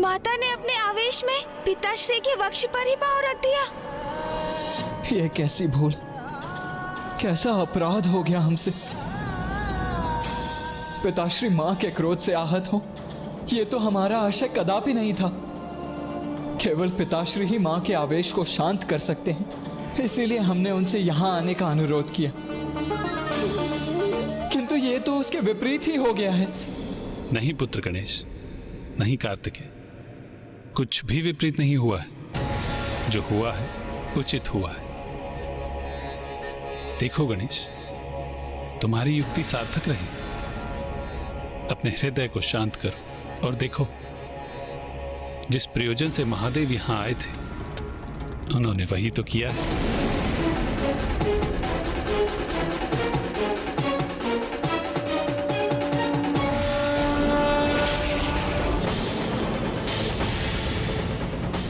माता ने अपने आवेश में पिताश्री के वक्ष पर ही पांव रख दिया। ये कैसी भूल, कैसा अपराध हो गया हमसे। पिताश्री मां के क्रोध से आहत हो, ये तो हमारा आशय कदापि नहीं था। केवल पिताश्री ही मां के आवेश को शांत कर सकते हैं, इसीलिए हमने उनसे यहां आने का अनुरोध किया। किंतु ये तो उसके विपरीत ही हो गया है। नहीं पुत्र गणेश, नहीं कार्तिकेय, कुछ भी विपरीत नहीं हुआ है। जो हुआ है उचित हुआ है। देखो गणेश, तुम्हारी युक्ति सार्थक रही। अपने हृदय को शांत करो और देखो, जिस प्रयोजन से महादेव यहां आए थे, उन्होंने वही तो किया है।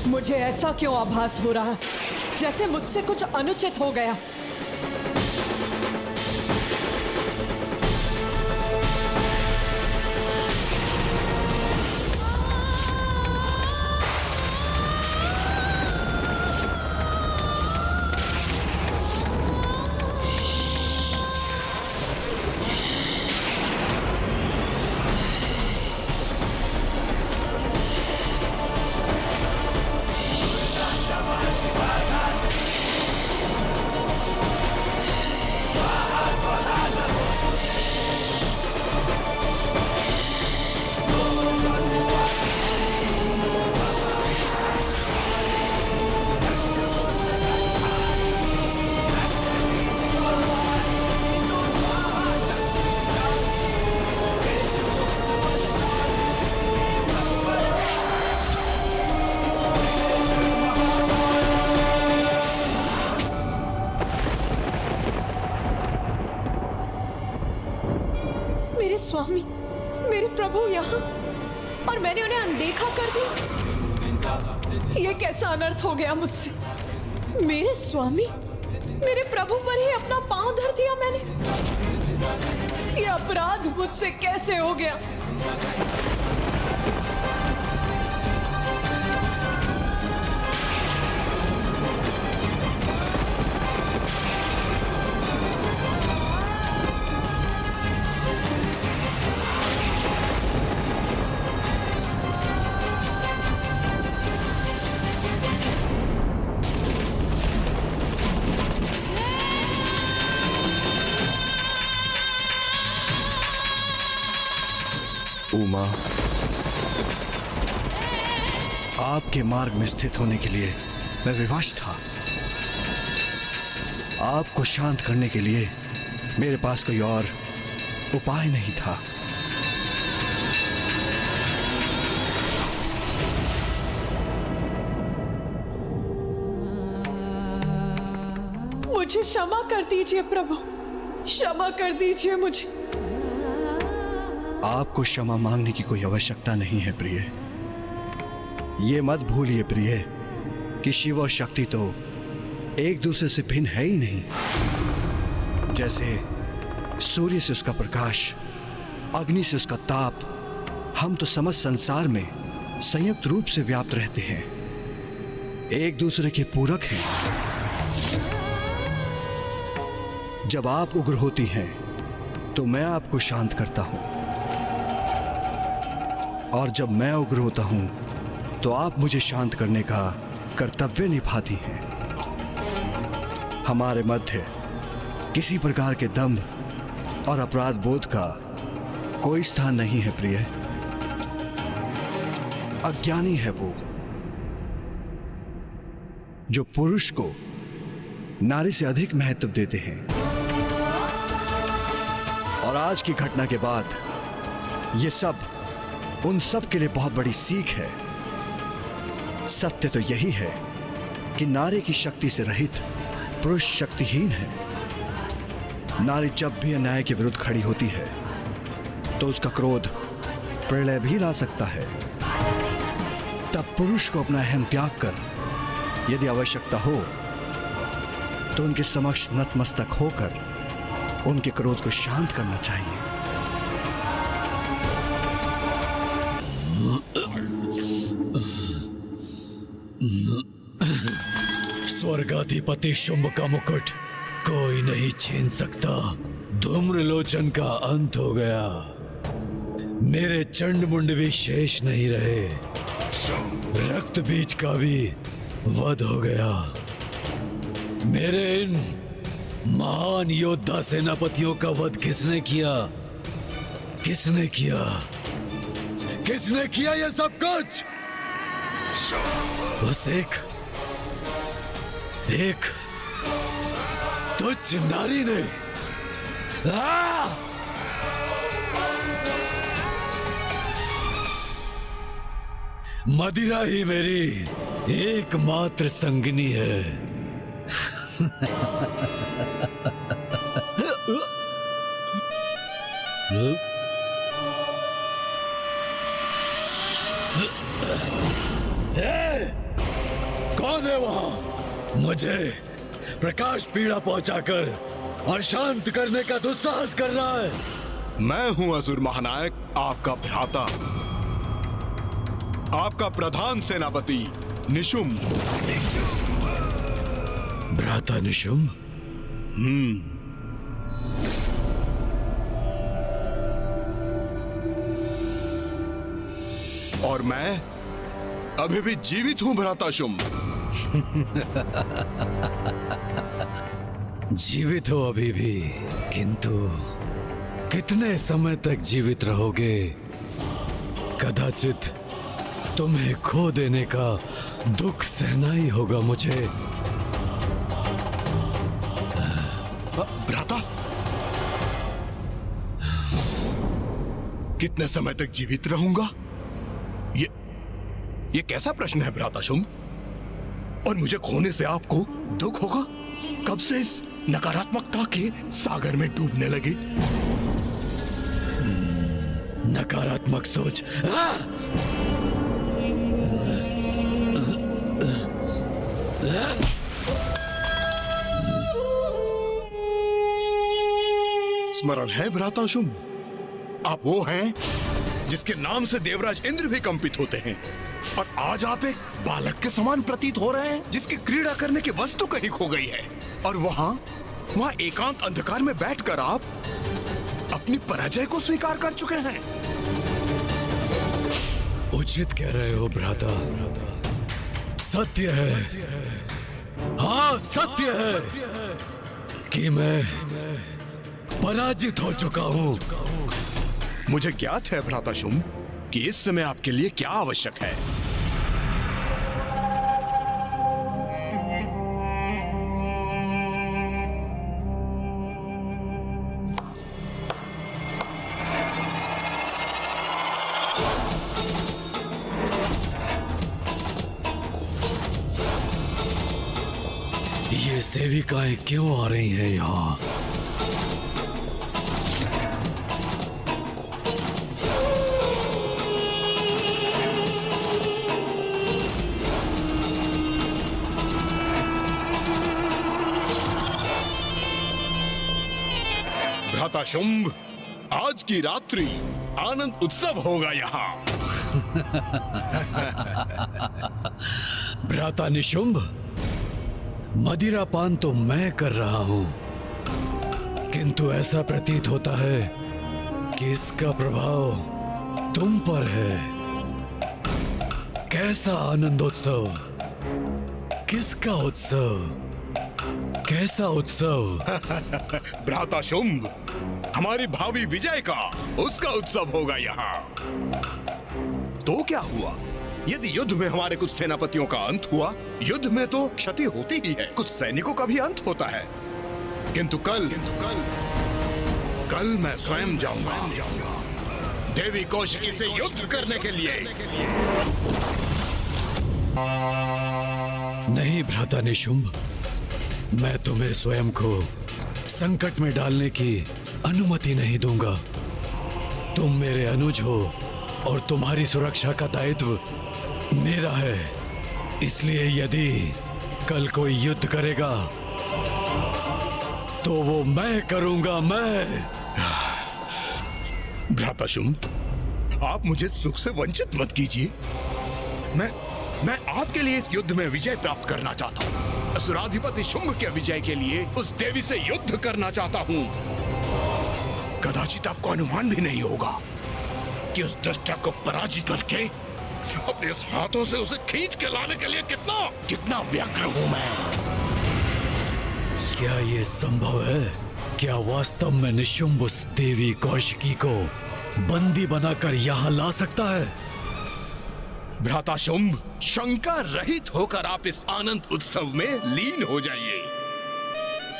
मुझे ऐसा क्यों आभास हो रहा, जैसे मुझसे कुछ अनुचित हो गया। स्वामी, मेरे प्रभु यहाँ, और मैंने उन्हें अनदेखा कर दिया। ये कैसा अनर्थ हो गया मुझसे। मेरे स्वामी, मेरे प्रभु पर ही अपना पांव धर दिया मैंने। ये अपराध मुझसे कैसे हो गया। उमा, आपके मार्ग में स्थित होने के लिए मैं विवश था। आपको शांत करने के लिए मेरे पास कोई और उपाय नहीं था। मुझे क्षमा कर दीजिए प्रभु, क्षमा कर दीजिए मुझे। आपको क्षमा मांगने की कोई आवश्यकता नहीं है प्रिय। ये मत भूलिए प्रिय कि शिव और शक्ति तो एक दूसरे से भिन्न है ही नहीं। जैसे सूर्य से उसका प्रकाश, अग्नि से उसका ताप, हम तो समस्त संसार में संयुक्त रूप से व्याप्त रहते हैं, एक दूसरे के पूरक हैं। जब आप उग्र होती हैं तो मैं आपको शांत करता हूं, और जब मैं उग्र होता हूं तो आप मुझे शांत करने का कर्तव्य निभाती हैं। हमारे मध्य किसी प्रकार के दंभ और अपराध बोध का कोई स्थान नहीं है प्रिय। अज्ञानी है वो जो पुरुष को नारी से अधिक महत्व देते हैं। और आज की घटना के बाद ये सब उन सब के लिए बहुत बड़ी सीख है। सत्य तो यही है कि नारी की शक्ति से रहित पुरुष शक्तिहीन है। नारी जब भी अन्याय के विरुद्ध खड़ी होती है तो उसका क्रोध प्रलय भी ला सकता है। तब पुरुष को अपना अहम त्याग कर यदि आवश्यकता हो तो उनके समक्ष नतमस्तक होकर उनके क्रोध को शांत करना चाहिए। स्वर्गाधिपति शुंभ का मुकुट कोई नहीं छीन सकता। धूम्रलोचन का अंत हो गया, मेरे चंड मुंड भी शेष नहीं रहे, रक्त बीज का भी वध हो गया। मेरे इन महान योद्धा सेनापतियों का वध किसने किया? किसने किया? किसने किया ये सब कुछ? उस एक तुच्छ नारी ने। मदिरा ही मेरी एकमात्र संगिनी है। कौन है वहां? मुझे प्रकाश पीड़ा पहुंचाकर अशांत करने का दुस्साहस कर रहा है। मैं हूं असुर महानायक, आपका भ्राता, आपका प्रधान सेनापति निशुंभ। भ्राता निशुंभ? और मैं अभी भी जीवित हूं भ्राता शुंभ। जीवित हो अभी भी, किंतु कितने समय तक जीवित रहोगे? कदाचित तुम्हें खो देने का दुख सहना ही होगा मुझे। भ्राता, कितने समय तक जीवित रहूंगा? ये कैसा प्रश्न है भ्राता शुंभ? और मुझे खोने से आपको दुख होगा? कब से इस नकारात्मकता के सागर में डूबने लगे? नकारात्मक सोच। स्मरण है भ्राता शुंभ, आप वो हैं जिसके नाम से देवराज इंद्र भी कंपित होते हैं, और आज आप एक बालक के समान प्रतीत हो रहे हैं जिसकी क्रीड़ा करने की वस्तु कहीं खो गई है। और वहां एकांत अंधकार में बैठकर आप अपनी पराजय को स्वीकार कर चुके हैं। उचित कह रहे हो भ्राता, सत्य है, हाँ सत्य है कि मैं पराजित हो चुका हूं। मुझे ज्ञात है भ्राता शुंभ कि इस समय आपके लिए क्या आवश्यक है। ये सेविकाएं क्यों आ रही हैं यहाँ? भ्राता शुंभ, आज की रात्रि आनंद उत्सव होगा यहाँ। भ्राता निशुंभ, मदिरापान तो मैं कर रहा हूं, किंतु ऐसा प्रतीत होता है कि इसका प्रभाव तुम पर है। कैसा आनंदोत्सव? किसका उत्सव? कैसा उत्सव? भ्राता शुंभ, हमारी भावी विजय का, उसका उत्सव होगा यहाँ। तो क्या हुआ यदि युद्ध में हमारे कुछ सेनापतियों का अंत हुआ? युद्ध में तो क्षति होती ही है, कुछ सैनिकों का भी अंत होता है, किंतु कल मैं स्वयं जाऊंगा देवी कौशिकी से युद्ध करने के लिए। नहीं भ्राता निशुंभ, मैं तुम्हें स्वयं को संकट में डालने की अनुमति नहीं दूंगा। तुम मेरे अनुज हो और तुम्हारी सुरक्षा का दायित्व मेरा है। इसलिए यदि कल कोई युद्ध करेगा तो वो मैं करूंगा, मैं। भ्राता शुंभ, आप मुझे सुख से वंचित मत कीजिए। मैं आपके लिए इस युद्ध में विजय प्राप्त करना चाहता हूं। असुराधिपति शुंभ के विजय के लिए उस देवी से युद्ध करना चाहता हूँ। कदाचित आपको अनुमान भी नहीं होगा कि उस दृष्टा को पराजित करके अपने इस हाथों से उसे खींच के लाने के लिए कितना व्यग्र हूँ मैं। क्या ये संभव है? क्या वास्तव में निशुंभ उस देवी कौशिकी को बंदी बनाकर यहाँ ला सकता है? भ्राता शुंभ, शंका रहित होकर आप इस आनंद उत्सव में लीन हो जाइए,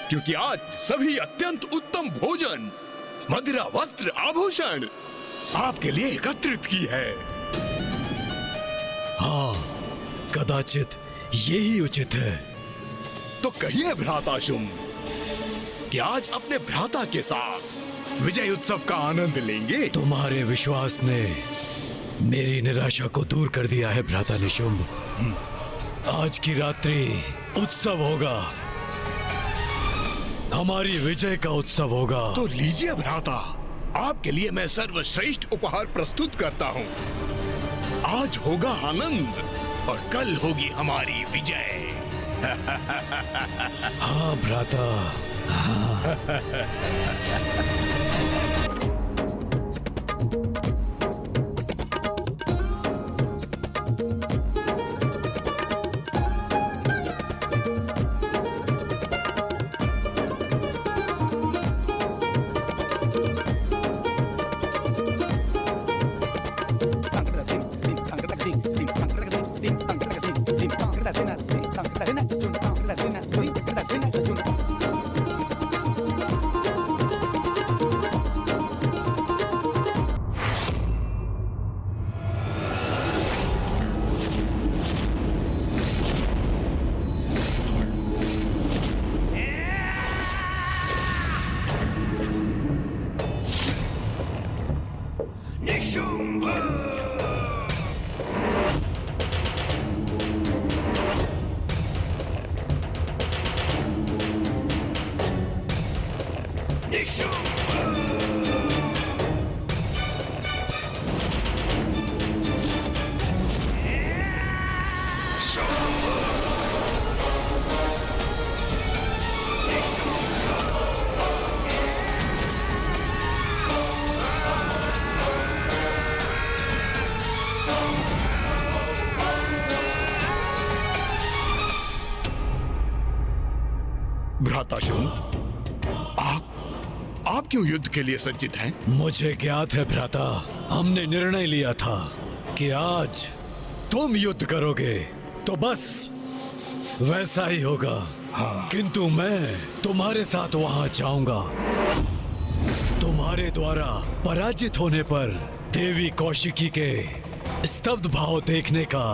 क्योंकि आज सभी अत्यंत उत्तम भोजन, मदिरा, वस्त्र, आभूषण आपके लिए एकत्रित की है। हाँ, कदाचित यही उचित है। तो कहिए भ्राता शुंभ कि आज अपने भ्राता के साथ विजय उत्सव का आनंद लेंगे। तुम्हारे विश्वास ने मेरी निराशा को दूर कर दिया है भ्राता निशुंभ। आज की रात्रि उत्सव होगा, हमारी विजय का उत्सव होगा। तो लीजिए भ्राता, आपके लिए मैं सर्वश्रेष्ठ उपहार प्रस्तुत करता हूँ। आज होगा आनंद और कल होगी हमारी विजय। हाँ भ्राता, हाँ। भ्राता शुंभ, आप क्यों युद्ध के लिए सज्जित हैं? मुझे ज्ञात है भ्राता, हमने निर्णय लिया था कि आज तुम युद्ध करोगे तो बस वैसा ही होगा। हाँ। किंतु मैं तुम्हारे साथ वहां जाऊंगा। तुम्हारे द्वारा पराजित होने पर देवी कौशिकी के स्तब्ध भाव देखने का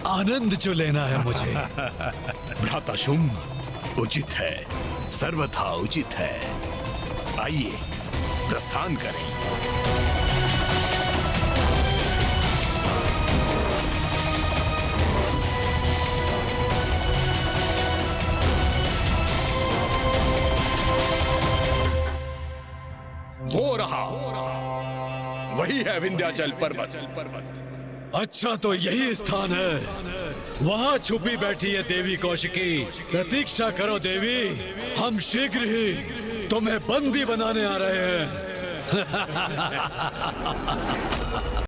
आनंद जो लेना है मुझे। भ्राता शुंभ, उचित है, सर्वथा उचित है। आइए प्रस्थान करें। वो रहा, वही है विंध्याचल पर्वत। अच्छा, तो यही स्थान है। वहाँ छुपी बैठी है देवी कौशिकी। प्रतीक्षा करो देवी, हम शीघ्र ही तुम्हें बंदी बनाने आ रहे हैं।